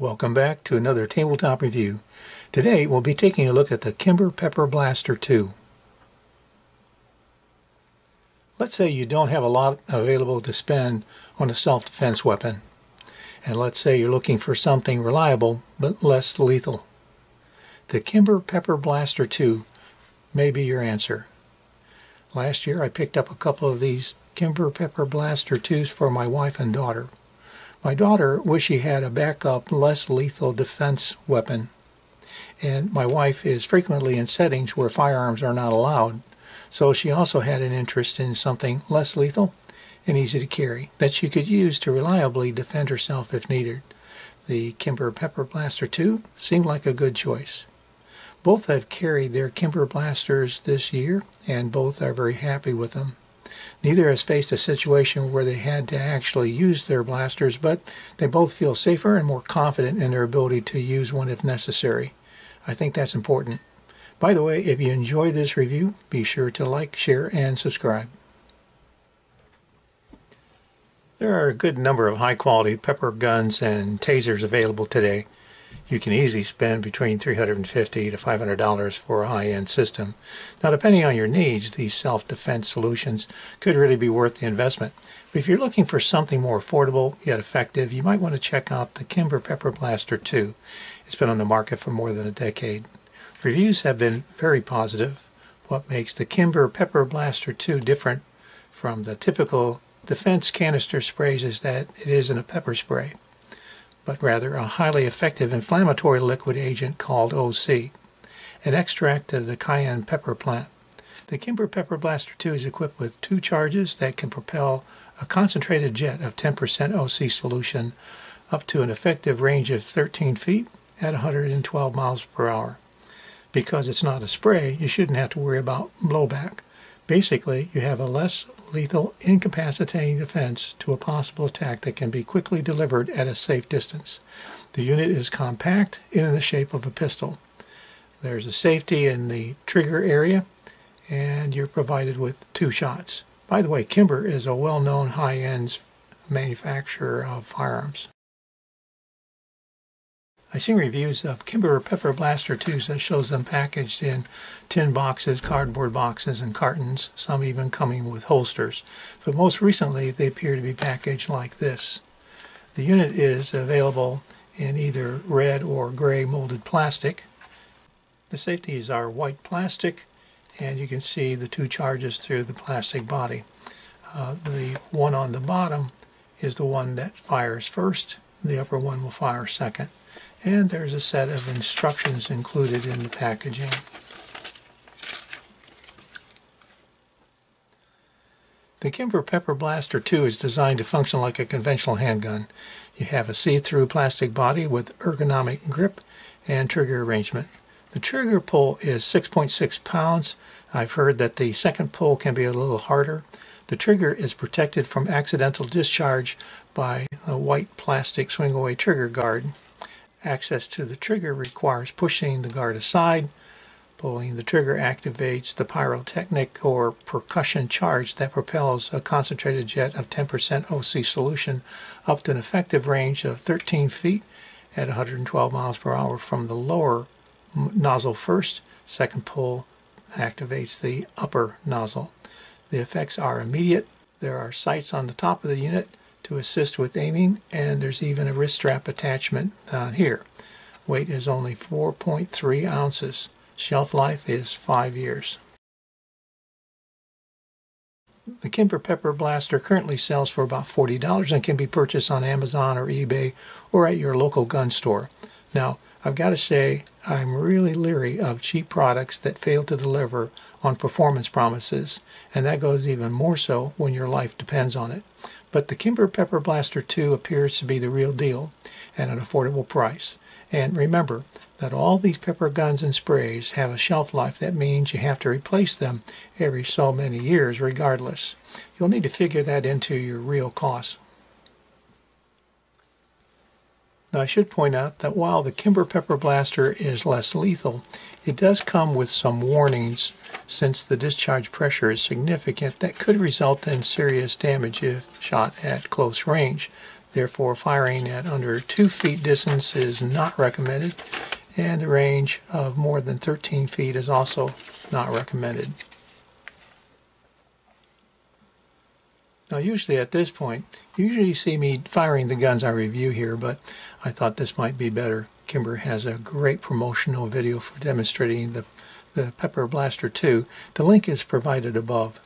Welcome back to another tabletop review. Today we'll be taking a look at the Kimber Pepper Blaster II. Let's say you don't have a lot available to spend on a self-defense weapon. And let's say you're looking for something reliable but less lethal. The Kimber Pepper Blaster II may be your answer. Last year I picked up a couple of these Kimber Pepper Blaster IIs for my wife and daughter. My daughter wished she had a backup, less lethal defense weapon. And my wife is frequently in settings where firearms are not allowed, so she also had an interest in something less lethal and easy to carry that she could use to reliably defend herself if needed. The Kimber Pepper Blaster II seemed like a good choice. Both have carried their Kimber Blasters this year, and both are very happy with them. Neither has faced a situation where they had to actually use their blasters, but they both feel safer and more confident in their ability to use one if necessary. I think that's important. By the way, if you enjoy this review, be sure to like, share, and subscribe. There are a good number of high-quality pepper guns and tasers available today. You can easily spend between $350 to $500 for a high-end system. Now, depending on your needs, these self-defense solutions could really be worth the investment. But if you're looking for something more affordable yet effective, you might want to check out the Kimber Pepper Blaster II. It's been on the market for more than a decade. Reviews have been very positive. What makes the Kimber Pepper Blaster II different from the typical defense canister sprays is that it isn't a pepper spray, but rather a highly effective inflammatory liquid agent called OC, an extract of the cayenne pepper plant. The Kimber Pepper Blaster II is equipped with 2 charges that can propel a concentrated jet of 10% OC solution up to an effective range of 13 feet at 112 miles per hour. Because it's not a spray, you shouldn't have to worry about blowback. Basically, you have a less lethal, incapacitating defense to a possible attack that can be quickly delivered at a safe distance. The unit is compact and in the shape of a pistol. There's a safety in the trigger area, and you're provided with 2 shots. By the way, Kimber is a well-known high-end manufacturer of firearms. I've seen reviews of Kimber Pepper Blaster IIs that shows them packaged in tin boxes, cardboard boxes, and cartons, some even coming with holsters. But most recently, they appear to be packaged like this. The unit is available in either red or gray molded plastic. The safeties are white plastic, and you can see the 2 charges through the plastic body. The one on the bottom is the one that fires first. The upper one will fire second. And there's a set of instructions included in the packaging. The Kimber Pepper Blaster II is designed to function like a conventional handgun. You have a see-through plastic body with ergonomic grip and trigger arrangement. The trigger pull is 6.6 pounds. I've heard that the second pull can be a little harder. The trigger is protected from accidental discharge by a white plastic swing-away trigger guard. Access to the trigger requires pushing the guard aside. Pulling the trigger activates the pyrotechnic or percussion charge that propels a concentrated jet of 10% OC solution up to an effective range of 13 feet at 112 miles per hour from the lower nozzle first. Second pull activates the upper nozzle. The effects are immediate. There are sights on the top of the unit to assist with aiming, and there's even a wrist strap attachment down here. Weight is only 4.3 ounces. Shelf life is 5 years. The Kimber Pepper Blaster currently sells for about $40 and can be purchased on Amazon or eBay or at your local gun store. Now, I've got to say, I'm really leery of cheap products that fail to deliver on performance promises, and that goes even more so when your life depends on it. But the Kimber Pepper Blaster II appears to be the real deal at an affordable price. And remember that all these pepper guns and sprays have a shelf life that means you have to replace them every so many years regardless. You'll need to figure that into your real costs. Now, I should point out that while the Kimber Pepper Blaster is less lethal, it does come with some warnings since the discharge pressure is significant that could result in serious damage if shot at close range. Therefore, firing at under 2 feet distance is not recommended, and the range of more than 13 feet is also not recommended. Now usually at this point, you usually see me firing the guns I review here, but I thought this might be better. Kimber has a great promotional video for demonstrating the Pepper Blaster II. The link is provided above.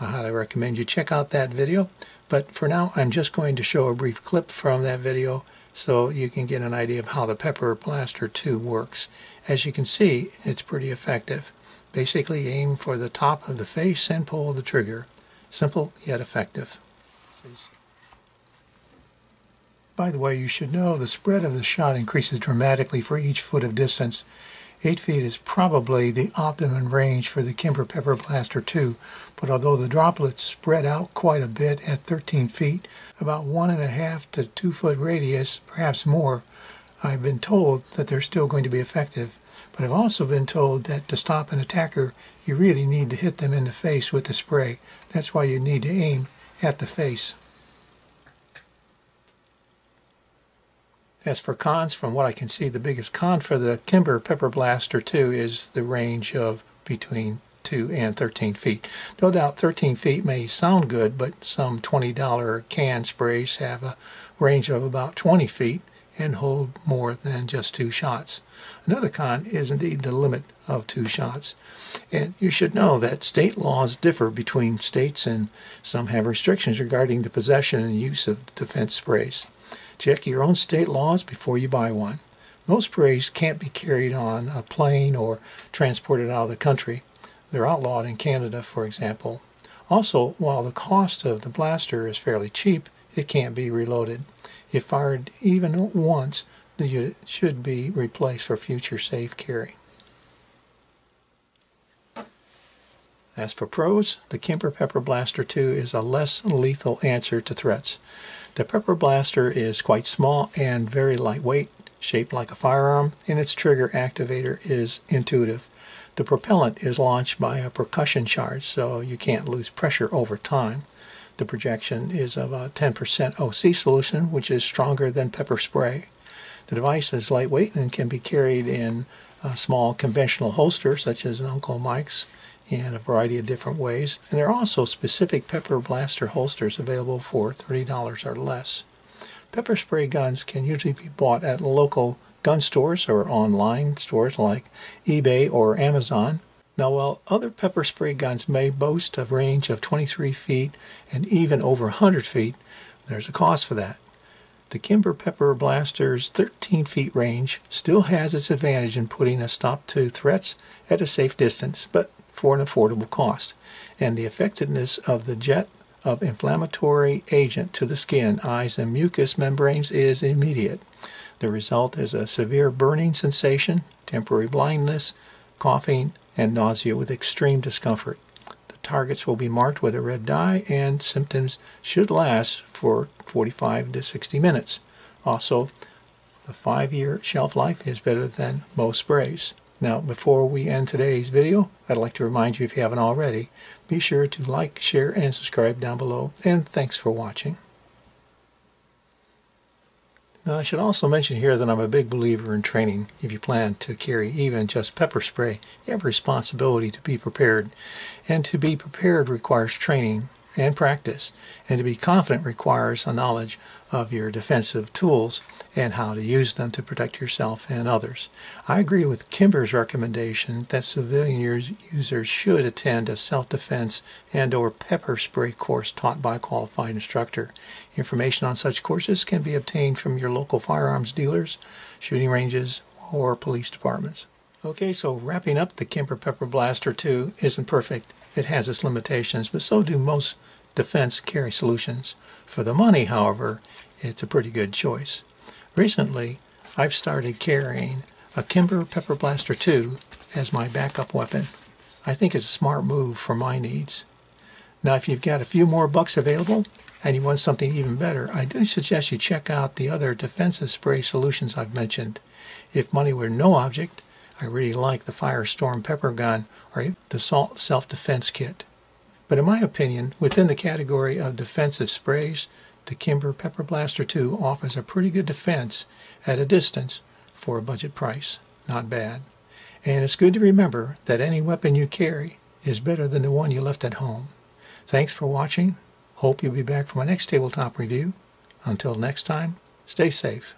I highly recommend you check out that video, but for now I'm just going to show a brief clip from that video so you can get an idea of how the Pepper Blaster II works. As you can see, it's pretty effective. Basically aim for the top of the face and pull the trigger. Simple yet effective. By the way, you should know the spread of the shot increases dramatically for each foot of distance. 8 feet is probably the optimum range for the Kimber Pepper Blaster II, but although the droplets spread out quite a bit at 13 feet, about 1.5 to 2 foot radius, perhaps more, I've been told that they're still going to be effective. But I've also been told that to stop an attacker, you really need to hit them in the face with the spray. That's why you need to aim at the face. As for cons, from what I can see, the biggest con for the Kimber Pepper Blaster II is the range of between 2 and 13 feet. No doubt 13 feet may sound good, but some $20 can sprays have a range of about 20 feet and hold more than just 2 shots. Another con is indeed the limit of 2 shots. And you should know that state laws differ between states, and some have restrictions regarding the possession and use of defense sprays. Check your own state laws before you buy one. Most sprays can't be carried on a plane or transported out of the country. They're outlawed in Canada, for example. Also, while the cost of the blaster is fairly cheap, it can't be reloaded. If fired even once, the unit should be replaced for future safe carry. As for pros, the Kimber Pepper Blaster II is a less lethal answer to threats. The Pepper Blaster is quite small and very lightweight, shaped like a firearm, and its trigger activator is intuitive. The propellant is launched by a percussion charge, so you can't lose pressure over time. The projection is of a 10% OC solution, which is stronger than pepper spray. The device is lightweight and can be carried in a small conventional holster, such as an Uncle Mike's, in a variety of different ways. And there are also specific Pepper Blaster holsters available for $30 or less. Pepper spray guns can usually be bought at local gun stores or online stores like eBay or Amazon. Now, while other pepper spray guns may boast a range of 23 feet and even over 100 feet, there's a cost for that. The Kimber Pepper Blaster's 13 feet range still has its advantage in putting a stop to threats at a safe distance, but for an affordable cost. And the effectiveness of the jet of inflammatory agent to the skin, eyes, and mucous membranes is immediate. The result is a severe burning sensation, temporary blindness, coughing, and nausea with extreme discomfort. The targets will be marked with a red dye, and symptoms should last for 45 to 60 minutes. Also, the 5-year shelf life is better than most sprays. Now, before we end today's video, I'd like to remind you, if you haven't already, be sure to like, share, and subscribe down below, and thanks for watching. Now, I should also mention here that I'm a big believer in training. If you plan to carry even just pepper spray, you have a responsibility to be prepared. And to be prepared requires training and practice. And to be confident requires a knowledge of your defensive tools and how to use them to protect yourself and others. I agree with Kimber's recommendation that civilian users should attend a self-defense and/or pepper spray course taught by a qualified instructor. Information on such courses can be obtained from your local firearms dealers, shooting ranges, or police departments. Okay, so wrapping up, the Kimber Pepper Blaster II isn't perfect. It has its limitations, but so do most defense carry solutions. For the money, however, it's a pretty good choice. Recently, I've started carrying a Kimber Pepper Blaster II as my backup weapon. I think it's a smart move for my needs. Now, if you've got a few more bucks available and you want something even better, I do suggest you check out the other defensive spray solutions I've mentioned. If money were no object, I really like the Firestorm Pepper Gun or the Salt Self-Defense Kit. But in my opinion, within the category of defensive sprays, the Kimber Pepper Blaster II offers a pretty good defense at a distance for a budget price. Not bad. And it's good to remember that any weapon you carry is better than the one you left at home. Thanks for watching. Hope you'll be back for my next tabletop review. Until next time, stay safe.